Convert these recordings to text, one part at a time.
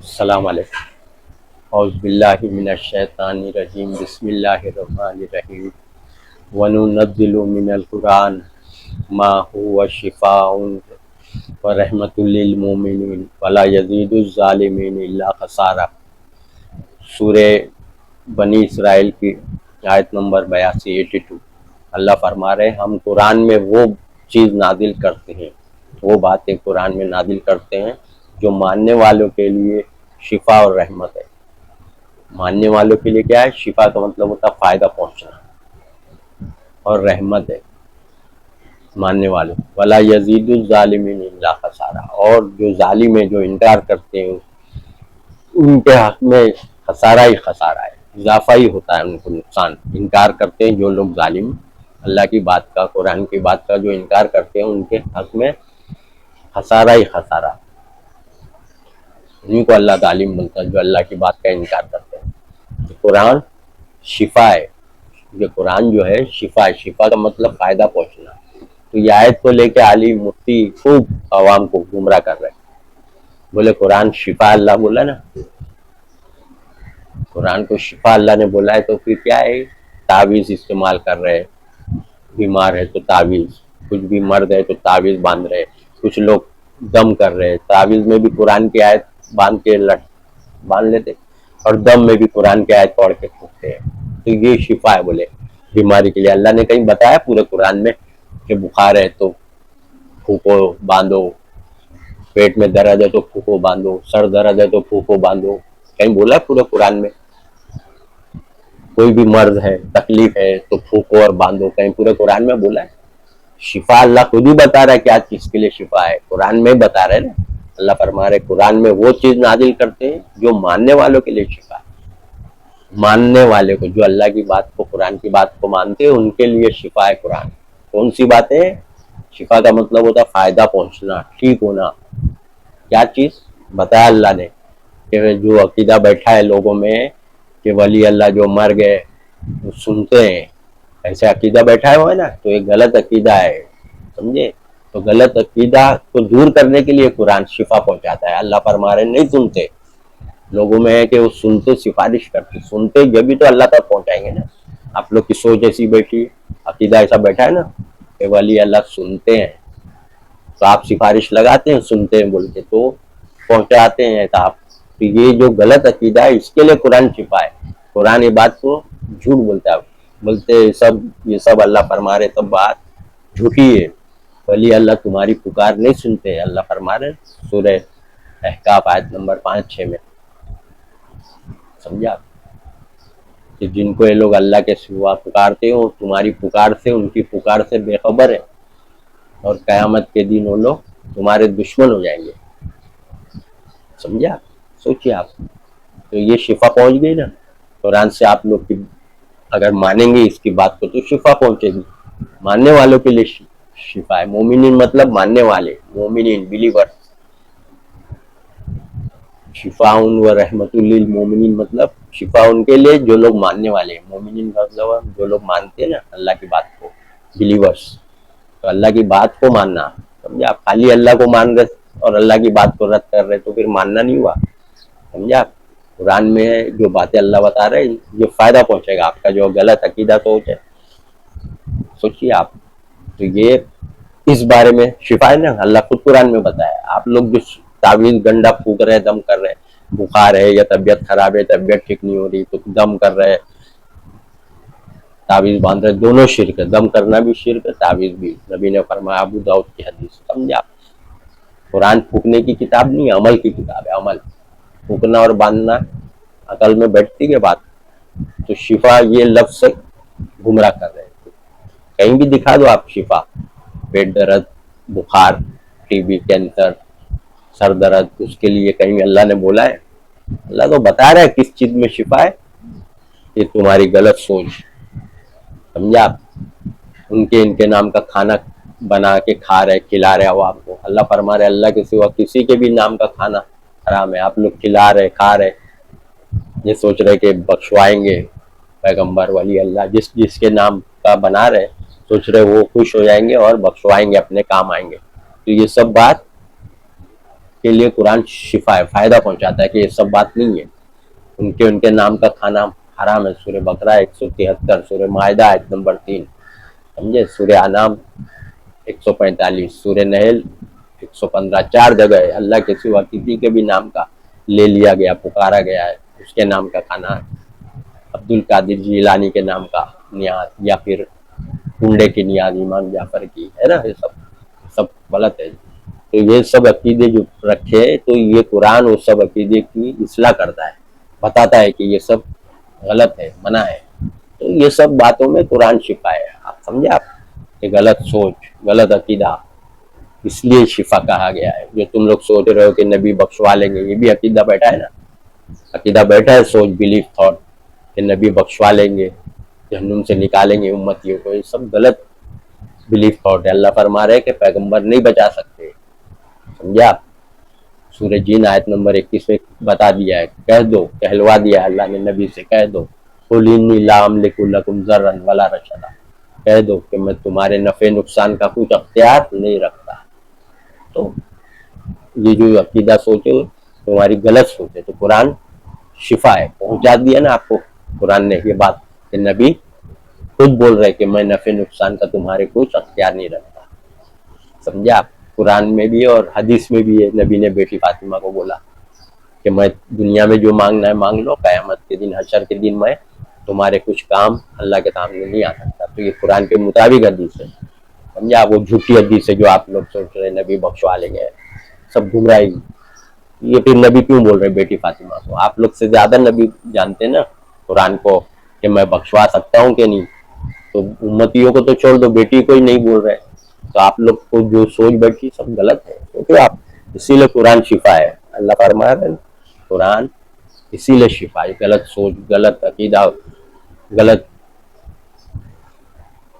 السلام علیکم۔ اعوذ باللہ من الشیطان الرجیم، بسم اللہ الرحمن الرحیم۔ وَنُنَزِّلُ مِنَ الْقُرْآنِ مَا هُوَ شِفَاءٌ وَرَحْمَةٌ لِّلْمُؤْمِنِينَ وَلَا يَزِيدُ الظَّالِمِينَ إِلَّا خَسَارًا۔ سورہ بنی اسرائیل کی آیت نمبر 82 اللہ فرما رہے ہیں ہم قرآن میں وہ چیز نازل کرتے ہیں، وہ باتیں قرآن میں نازل کرتے ہیں جو ماننے والوں کے لیے شفا اور رحمت ہے۔ ماننے والوں کے لیے کیا ہے؟ شفا کا مطلب ہوتا ہے فائدہ پہنچنا، اور رحمت ہے ماننے والوں۔ وَلَا يَزِيدُ الظَّالِمِينَ إِلَّا خَسَارًا، اور جو ظالم ہیں، جو انکار کرتے ہیں، ان کے حق میں خسارہ ہی خسارہ ہے، اضافہ ہی ہوتا ہے ان کو نقصان۔ انکار کرتے ہیں جو لوگ ظالم اللہ کی بات کا، قرآن کی بات کا جو انکار کرتے ہیں، ان کے حق میں خسارہ ہی خسارہ، انہیں کو اللہ ظالم بولتا ہے جو اللہ کی بات کا انکار کرتے ہیں۔ قرآن شفا ہے، یہ قرآن جو ہے شفا ہے، شفا کا مطلب فائدہ پہنچنا۔ تو یہ آیت کو لے کے عالم مفتی خوب عوام کو گمراہ کر رہے ہیں، بولے قرآن شفا اللہ بولا نا، قرآن کو شفا اللہ نے بولا ہے، تو پھر کیا ہے؟ تعویذ استعمال کر رہے، بیمار ہے تو تعویذ، کچھ بھی مرد ہے تو تعویذ باندھ رہے، کچھ لوگ دم کر رہے، تعویذ میں بھی قرآن کی آیت باندھ کے باندھ لیتے، اور دم میں بھی قرآن کی آیت پڑھ کے پھونکتے ہیں۔ تو یہ شفا ہے بولے بیماری کے لیے۔ اللہ نے کہیں بتایا پورے قرآن میں کہ بخار ہے تو پھونکو باندھو، پیٹ میں درد ہے تو پھونکو باندھو، سر درد ہے تو پھونکو باندھو، کہیں بولا ہے پورے قرآن میں؟ کوئی بھی مرض ہے، تکلیف ہے تو پھونکو اور باندھو، کہیں پورے قرآن میں بولا ہے؟ شفا اللہ خود ہی بتا رہا ہے کیا چیز کے لیے شفا ہے، قرآن میں بتا رہے نا۔ اللہ فرما رہے قرآن میں وہ چیز نازل کرتے ہیں جو ماننے والوں کے لیے شفا ہے۔ ماننے والے کو، جو اللہ کی بات کو، قرآن کی بات کو مانتے ہیں، ان کے لیے شفا ہے قرآن۔ کون سی باتیں؟ شفا کا مطلب ہوتا ہے فائدہ پہنچنا، ٹھیک ہونا۔ کیا چیز بتایا اللہ نے؟ کہ جو عقیدہ بیٹھا ہے لوگوں میں کہ ولی اللہ جو مر گئے وہ سنتے ہیں، ایسے عقیدہ بیٹھا ہوا ہے نا، تو یہ غلط عقیدہ ہے، سمجھے؟ تو غلط عقیدہ کو دور کرنے کے لیے قرآن شفا پہنچاتا ہے۔ اللہ فرما رہے نہیں سنتے، لوگوں میں ہے کہ وہ سنتے، سفارش کرتے، سنتے جبھی تو اللہ تک پہنچائیں گے نا۔ آپ لوگ کی سوچ ایسی بیٹھی، عقیدہ ایسا بیٹھا ہے نا کہ ولی اللہ سنتے ہیں، تو آپ سفارش لگاتے ہیں، سنتے ہیں بول کے تو پہنچاتے ہیں تو آپ، تو یہ جو غلط عقیدہ ہے اس کے لیے قرآن شفا ہے۔ قرآن یہ بات کو جھوٹ بولتا ہے، بولتے یہ سب اللہ فرما رہے، سب بات جھوٹی ہے، ولی اللہ تمہاری پکار نہیں سنتے۔ اللہ فرما رہے سورہ احقاف آیت نمبر 5-6 میں، سمجھا؟ کہ جن کو یہ لوگ اللہ کے سوا پکارتے ہو، تمہاری پکار سے، ان کی پکار سے بے خبر ہے، اور قیامت کے دن وہ لوگ تمہارے دشمن ہو جائیں گے، سمجھا؟ سوچیے آپ، تو یہ شفا پہنچ گئی نا قرآن سے۔ آپ لوگ کی اگر مانیں گے اس کی بات کو تو شفا پہنچے گی، ماننے والوں کے لیے شفا ہے۔ مومنین مطلب ماننے والے، مومنین بلیور۔ شفاء و رحمت للمؤمنین مطلب شفا ان کے لیے جو لوگ ماننے والے ہیں، مومنین مطلب جو لوگ مانتے ہیں نا اللہ کی بات کو، بلیورس۔ تو اللہ کی بات کو ماننا، سمجھا؟ آپ خالی اللہ کو مان رہے اور اللہ کی بات کو رد کر رہے تو پھر ماننا نہیں ہوا، سمجھا؟ قرآن میں جو باتیں اللہ بتا رہے ہیں یہ فائدہ پہنچے گا، آپ کا جو غلط عقیدہ سوچ ہے، سوچیے آپ۔ تو یہ اس بارے میں شفا ہے نا، اللہ خود قرآن میں بتایا۔ آپ لوگ جو تعویذ گنڈا پھونک رہے، دم کر رہے، بخار ہے یا طبیعت خراب ہے، طبیعت ٹھیک نہیں ہو رہی تو دم کر رہے، تعویذ باندھ رہے، دونوں شرک ہے، دم کرنا بھی شرک ہے، تعویذ بھی۔ نبی نے فرمایا، ابو داؤد کی حدیث، سمجھا؟ قرآن پھونکنے کی کتاب نہیں، عمل کی کتاب ہے، عمل۔ پھونکنا اور باندھنا عقل میں بیٹھتی ہے بات؟ تو شفا یہ لفظ سے گمراہ کر رہے ہیں۔ کہیں بھی دکھا دو آپ شفا، پیٹ درد، بخار، ٹی بی، کینسر، سر درد، اس کے لیے کہیں اللہ نے بولا ہے؟ اللہ تو بتا رہا ہے کس چیز میں شفا ہے، یہ تمہاری غلط سوچ، سمجھا؟ ان کے نام کا کھانا بنا کے کھا رہے، کھلا رہے ہو آپ کو۔ اللہ فرما رہے اللہ کے سوا کسی کے بھی نام کا کھانا حرام ہے، آپ لوگ کھلا رہے، کھا رہے، یہ سوچ رہے کہ بخشوائیں گے پیغمبر ولی اللہ، جس کے نام کا بنا رہے، سوچ رہے وہ خوش ہو جائیں گے اور بخشوائیں گے، اپنے کام آئیں گے۔ تو یہ سب بات کے لیے قرآن شفا ہے، فائدہ پہنچاتا ہے کہ یہ سب بات نہیں ہے، ان کے نام کا کھانا حرام ہے۔ سورہ بقرہ 173، سورہ معاہدہ آیت نمبر 3، سمجھے، سورہ انعام 145، سورہ نحل 115، 4 جگہ ہے اللہ کے سوا کسی کے بھی نام کا لے لیا گیا، پکارا گیا ہے، اس کے نام کا کھانا ہے، عبد القادر جیلانی کے نام کا نیاز، یا پھر کنڈے کی نیاز امام جعفر کی ہے نا، یہ سب غلط ہے۔ تو یہ سب عقیدے جو رکھے تو یہ قرآن وہ سب عقیدے کی اصلاح کرتا ہے، بتاتا ہے کہ یہ سب غلط ہے، منع ہے۔ تو یہ سب باتوں میں قرآن شفا ہے، آپ سمجھے، آپ کہ غلط سوچ، غلط عقیدہ، اس لیے شفا کہا گیا ہے۔ جو تم لوگ سوچ رہے ہو کہ نبی بخشوا لیں گے، یہ بھی عقیدہ بیٹھا ہے نا، عقیدہ بیٹھا ہے، سوچ، بلیف، تھاٹ کہ نبی بخشوا لیں گے، جہنم سے نکالیں گے امتیوں کو، یہ سب غلط بلیف تھاٹ ہے۔ اللہ فرما رہے کہ پیغمبر نہیں بچا سکتے، سمجھا۔ سورہ جن آیت نمبر 21 میں بتا دیا ہے، کہہ دو، کہلوا دیا ہے اللہ نے نبی سے، کہہ دو قُلْ إِنِّي لَا أَمْلِكُ لَكُمْ ضَرًّا وَلَا رَشَدًا، کہہ دو کہ میں تمہارے نفع نقصان کا کچھ اختیار نہیں رکھتا۔ تو یہ جو عقیدہ سوچے تمہاری غلط سوچے، تو قرآن شفا ہے، پہنچا دیا نا آپ کو قرآن نے یہ بات کہ نبی خود بول رہے کہ میں نفع نقصان کا تمہارے کچھ اختیار نہیں رکھتا، سمجھا آپ۔ قرآن میں بھی اور حدیث میں بھی ہے، نبی نے بیٹی فاطمہ کو بولا کہ میں دنیا میں جو مانگنا ہے مانگ لو، قیامت کے دن، حشر کے دن میں تمہارے کچھ کام اللہ کے سامنے نہیں آ سکتا۔ تو یہ قرآن کے مطابق حدیث ہے، سمجھا۔ وہ جھوٹی حدیث ہے جو آپ لوگ سوچ رہے ہیں نبی بخشوا لیں گے، سب گمراہی۔ یہ پھر نبی کیوں بول رہے بیٹی فاطمہ کو؟ آپ لوگ سے زیادہ نبی جانتے ہیں نا قرآن کو کہ میں بخشوا سکتا ہوں کہ نہیں، تو امتیوں کو تو چھوڑ دو، بیٹی کو ہی نہیں بول رہے، تو آپ لوگ کو جو سوچ بیٹھی سب غلط ہے، کیونکہ آپ، اسی لیے قرآن شفا ہے، اللہ فرما رہے ہیں قرآن اسی لیے شفا ہے۔ غلط سوچ، غلط عقیدہ، غلط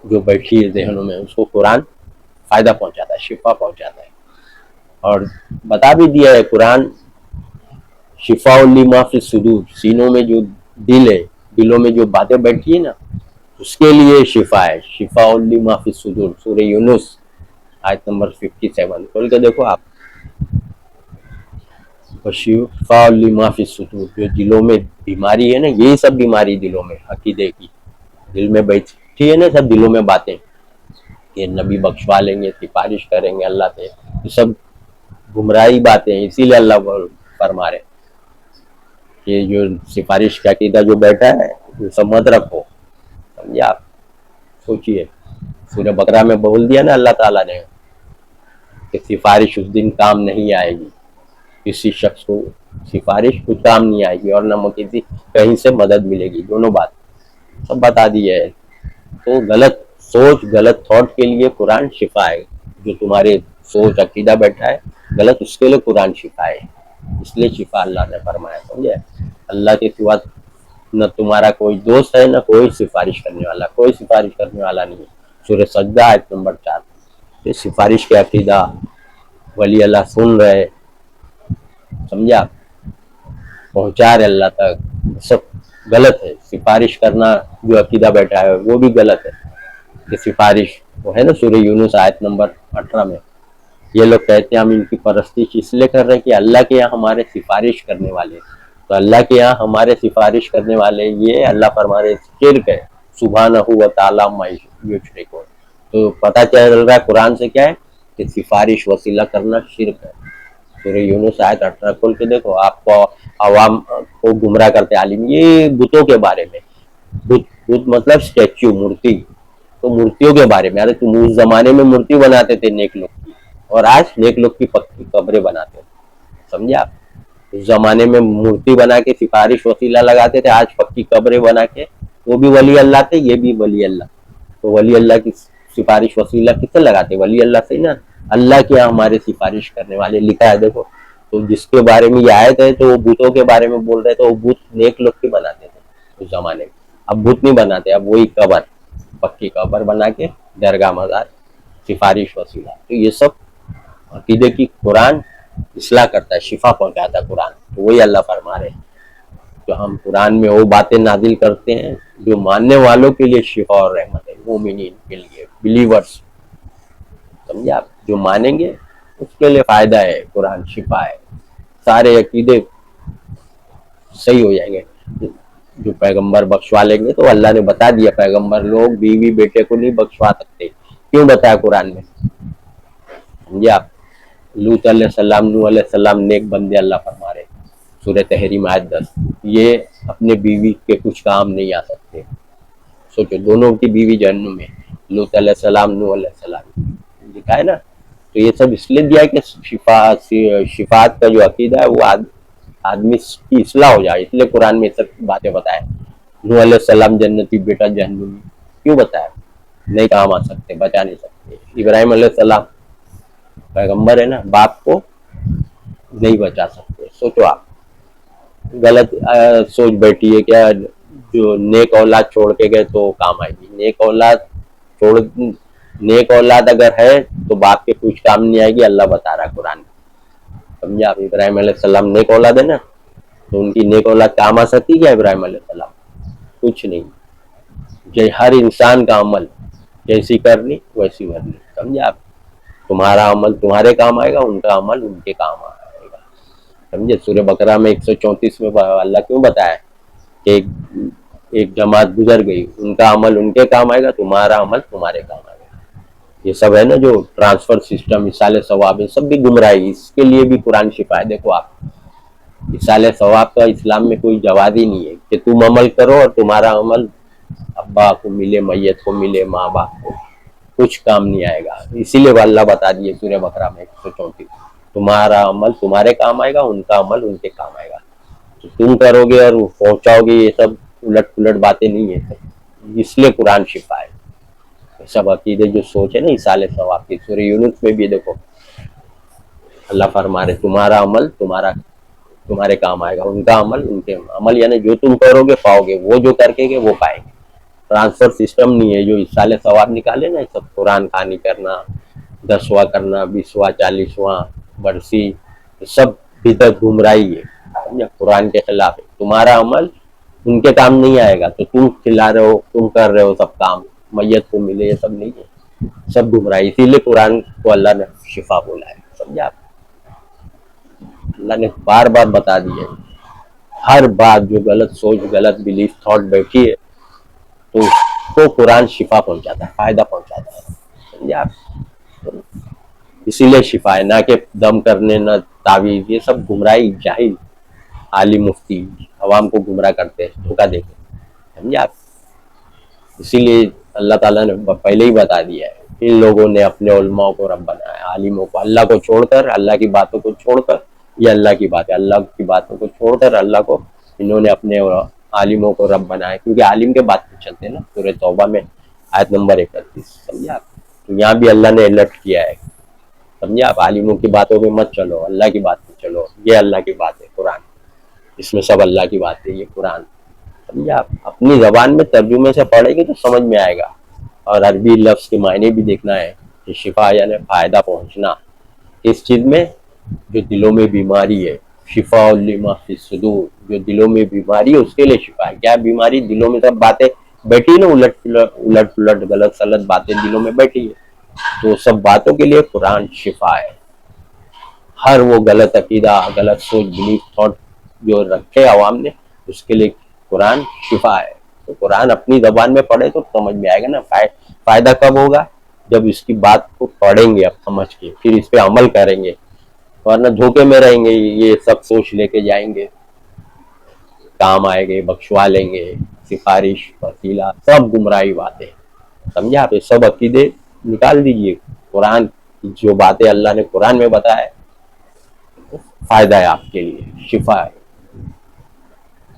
جو بیٹھی ہے ذہنوں میں، اس کو قرآن فائدہ پہنچاتا ہے، شفا پہنچاتا ہے۔ اور بتا بھی دیا ہے قرآن، شفاء لما فی الصدور، سینوں میں جو دل ہے، دلوں میں جو باتیں بیٹھی ہیں نا، اس کے لیے شفا ہے، شفاء لما فی الصدور، سورہ یونس آیت نمبر 57 کھول کے دیکھو آپ، شفاء لما فی الصدور، جو دلوں میں بیماری ہے نا، یہی سب بیماری دلوں میں عقیدے کی، دل میں بیٹھی ہے نا سب دلوں میں باتیں کہ نبی بخشوا لیں گے، سفارش کریں گے اللہ سے، یہ سب گمراہی باتیں ہیں۔ اسی لیے اللہ فرما رہے کہ جو سفارش کا عقیدہ جو بیٹھا ہے وہ سب مت رکھو، سمجھے آپ۔ سوچئے، سورہ بقرہ میں بول دیا نا اللہ تعالیٰ نے کہ سفارش اس دن کام نہیں آئے گی، کسی شخص کو سفارش کچھ کام نہیں آئے گی، اور نہ کسی کہیں سے مدد ملے گی، دونوں بات سب بتا دی ہے۔ تو غلط سوچ، غلط تھاٹ کے لیے قرآن شفا ہے، جو تمہارے سوچ عقیدہ بیٹھا ہے غلط، اس کے لیے قرآن شفا ہے، اس لیے شفا اللہ نے فرمایا، سمجھے۔ اللہ کے سوا نہ تمہارا کوئی دوست ہے، نہ کوئی سفارش کرنے والا، کوئی سفارش کرنے والا نہیں ہے۔ سورہ سجدہ آیت نمبر 4، یہ سفارش کے عقیدہ ولی اللہ سن رہے، سمجھا، پہنچا رہے اللہ تک، سب غلط ہے۔ سفارش کرنا جو عقیدہ بیٹھا ہے وہ بھی غلط ہے، کہ سفارش وہ ہے نا سورہ یونس آیت نمبر 18 میں، یہ لوگ کہتے ہیں ہم ان کی پرستش اس لیے کر رہے ہیں کہ اللہ کے یہاں ہمارے سفارش کرنے والے، تو اللہ کے یہاں ہمارے سفارش کرنے والے، یہ اللہ فرما رہے شرک ہے، سبحانہ و تعالی عما یشرکون۔ تو پتہ چل رہا ہے قرآن سے کیا ہے کہ سفارش وسیلہ کرنا شرک ہے۔ سورہ یونس آیت 18 کھول کے دیکھو، آپ کو عوام کو گمراہ کرتے عالم، یہ بتوں کے بارے میں، بت مطلب اسٹیچو، مورتی، تو مورتیوں کے بارے میں، ارے تم اس زمانے میں مورتی بناتے تھے نیک لوگ کی، اور آج نیک لوگ کی پکی قبریں بناتے ہیں، سمجھا۔ اس زمانے میں مورتی بنا کے سفارش وسیلہ لگاتے تھے، آج پکی قبریں بنا کے، وہ بھی ولی اللہ تھے، یہ بھی ولی اللہ، تو ولی اللہ کی سفارش وسیلہ کس سے لگاتے؟ ولی اللہ سے نا، اللہ کے یہاں ہمارے سفارش کرنے والے لکھا ہے دیکھو۔ تو جس کے بارے میں یہ آیت ہے تو وہ بتوں کے بارے میں بول رہے تھے، وہ بت نیک لوگ کی بناتے تھے اس زمانے میں، اب بت نہیں بناتے، اب وہی قبر، پکی قبر بنا کے درگاہ مزار، سفارش وسیلہ، تو یہ سب عقیدے کی قرآن اصلاح کرتا ہے، شفا پہنچاتا ہے قرآن۔ تو وہی اللہ فرما رہے ہیں، تو ہم قرآن میں وہ باتیں نازل کرتے ہیں جو ماننے والوں کے لیے شفا اور رحمت ہے، مومنین کے لیے، بلیورز، سمجھے آپ، جو مانیں گے اس کے لیے فائدہ ہے، قرآن شفا ہے، سارے عقیدے صحیح ہو جائیں گے جو پیغمبر بخشوا لیں گے. تو اللہ نے بتا دیا پیغمبر لوگ بیوی بیٹے کو نہیں بخشوا سکتے، کیوں بتایا قرآن میں؟ سمجھے آپ؟ لوط علیہ السلام، نوح علیہ السلام نیک بندے اللہ فرما رہے، سورہ تحریم آیت 10. یہ اپنے بیوی کے کچھ کام نہیں آ سکتے. سوچو دونوں کی بیوی جہنم میں، لوط علیہ السلام، نوح علیہ السلام، لکھا ہے نا. تو یہ سب اس لیے دیا کہ شفاعت کا جو عقیدہ ہے وہ آدمی کی اصلاح ہو جائے، اس لیے قرآن میں یہ سب باتیں بتائیں. نوح علیہ السلام جنتی، بیٹا جہنمی، کیوں بتایا؟ نہیں کام آ سکتے، بچا نہیں سکتے. ابراہیم علیہ السلام پیغمبر ہے نا، باپ کو نہیں بچا سکتے. سوچو آپ غلط سوچ بیٹھی ہے کیا جو نیک اولاد چھوڑ کے گئے تو کام آئے گی. چھوڑ نیک اولاد اگر ہے تو باپ کے کچھ کام نہیں آئے گی، اللہ بتا رہا ہے قرآن میں. سمجھا آپ؟ ابراہیم علیہ السلام نیک اولاد ہے نا، تو ان کی نیک اولاد کام آ سکتی کیا ابراہیم علیہ السلام؟ کچھ نہیں. ہر انسان کا عمل جیسی کرنی ویسی بھرنی. سمجھا آپ؟ تمہارا عمل تمہارے کام آئے گا، ان کا عمل ان کے کام آئے گا. سمجھے؟ سورہ بقرہ میں 134 میں اللہ کیوں بتایا کہ ایک جماعت گزر گئی، ان کا عمل ان کے کام آئے گا، تمہارا عمل تمہارے کام آئے گا. یہ سب ہے نا جو ٹرانسفر سسٹم، اصال ثواب، سب بھی گمراہی. اس کے لیے بھی قرآن شفا ہے. دیکھو آپ، اصال ثواب کا اسلام میں کوئی جواز ہی نہیں ہے کہ تم عمل کرو اور تمہارا عمل ابا کو ملے، میت کو ملے، ماں باپ کو کچھ کام نہیں آئے گا. اسی لیے اللہ بتا دیے سورہ بقرہ میں 134 تمہارا عمل تمہارے کام آئے گا، ان کا عمل ان کے کام آئے گا. تو تم کرو گے اور پہنچاؤ گے، یہ سب الٹ پلٹ باتیں نہیں ہیں. اس لیے قرآن شفا ہے. سب عقیدے جو سوچ ہے نا اصال ثواب کی، سورہ یونس میں بھی دیکھو اللہ فرما رہے تمہارا عمل تمہارے کام آئے گا، ان کا عمل ان کے عمل. یعنی جو تم کرو گے پاؤ گے، وہ جو کر کے گے وہ پائیں گے. ٹرانسفر سسٹم نہیں ہے. جو اصال ثواب نکالے نا، سب قرآن خوانی کرنا، 10واں کرنا، 20واں، 40واں برسی، سب بدعت گمراہی ہے، قرآن کے خلاف ہے. تمہارا عمل ان کے کام نہیں آئے گا، تو تم کھلا رہے ہو، تم کر رہے ہو سب کام، میت کو ملے، یہ سب نہیں ہے، سب گمراہی. اسی لیے قرآن کو اللہ نے شفا بولا ہے. سمجھا آپ؟ اللہ نے بار بار بتا دیا ہے. ہر بات جو غلط سوچ، غلط بلیف تھاٹ بیٹھی ہے تو اس کو قرآن شفا پہنچاتا ہے، فائدہ پہنچاتا ہے. سمجھا آپ؟ اسی لیے شفا ہے، نہ کہ دم کرنے، نہ تعویذ. یہ سب گمراہی، جاہل عالم مفتی عوام کو گمراہ کرتے ہیں، دھوکہ دیتے ہیں. سمجھا آپ؟ اسی لیے اللہ تعالیٰ نے پہلے ہی بتا دیا ہے ان لوگوں نے اپنے علماء کو رب بنایا، عالموں کو. اللہ کو چھوڑ کر، اللہ کی باتوں کو چھوڑ کر، یہ اللہ کی بات ہے، اللہ کی باتوں کو چھوڑ کر اللہ کو انہوں نے اپنے عالموں کو رب بنایا. کیونکہ عالم کے بات پہ چلتے ہیں نا. سورہ توبہ میں آیت نمبر 31. سمجھا آپ؟ تو یہاں بھی اللہ نے الرٹ کیا ہے. سمجھا آپ؟ عالموں کی باتوں پہ مت چلو، اللہ کی بات پہ چلو. یہ اللہ کی بات ہے قرآن، اس میں سب اللہ کی بات ہے، یہ قرآن. سمجھا آپ؟ اپنی زبان میں ترجمے سے پڑھیں گے تو سمجھ میں آئے گا. اور عربی لفظ کے معنی بھی دیکھنا ہے کہ شفا یعنی فائدہ پہنچنا. اس چیز میں جو دلوں میں بیماری ہے، شفاء لما فی الصدور، جو دلوں میں بیماری ہے اس کے لیے شفا ہے. کیا بیماری؟ دلوں میں سب باتیں بیٹھی نا، الٹ پلٹ غلط سلط باتیں دلوں میں بیٹھی ہے. تو سب باتوں کے لیے قرآن شفا ہے. ہر وہ غلط عقیدہ، غلط سوچ، بلیف تھاٹ جو رکھے عوام نے، اس کے لیے قرآن شفا ہے. تو قرآن اپنی زبان میں پڑھے تو سمجھ میں آئے گا نا. فائدہ کب ہوگا؟ جب اس کی بات کو پڑھیں گے اب سمجھ کے، پھر اس پہ عمل کریں گے. ورنہ دھوکے میں رہیں گے، یہ سب سوچ لے کے جائیں گے، کام آئے گے، بخشوا لیں گے، سفارش وسیلہ، سب گمراہی باتیں. سمجھا آپ؟ یہ سب عقیدے نکال دیجئے. قرآن جو باتیں اللہ نے قرآن میں بتایا ہے فائدہ ہے آپ کے لیے، شفا ہے.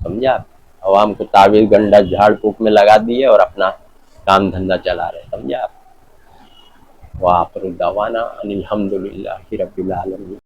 سمجھا؟ عوام کو تعویذ گنڈا جھاڑ پھونک میں لگا دیے اور اپنا کام دھندا چلا رہے. سمجھا؟ وآخر دعوانا ان الحمد للہ رب العالمین.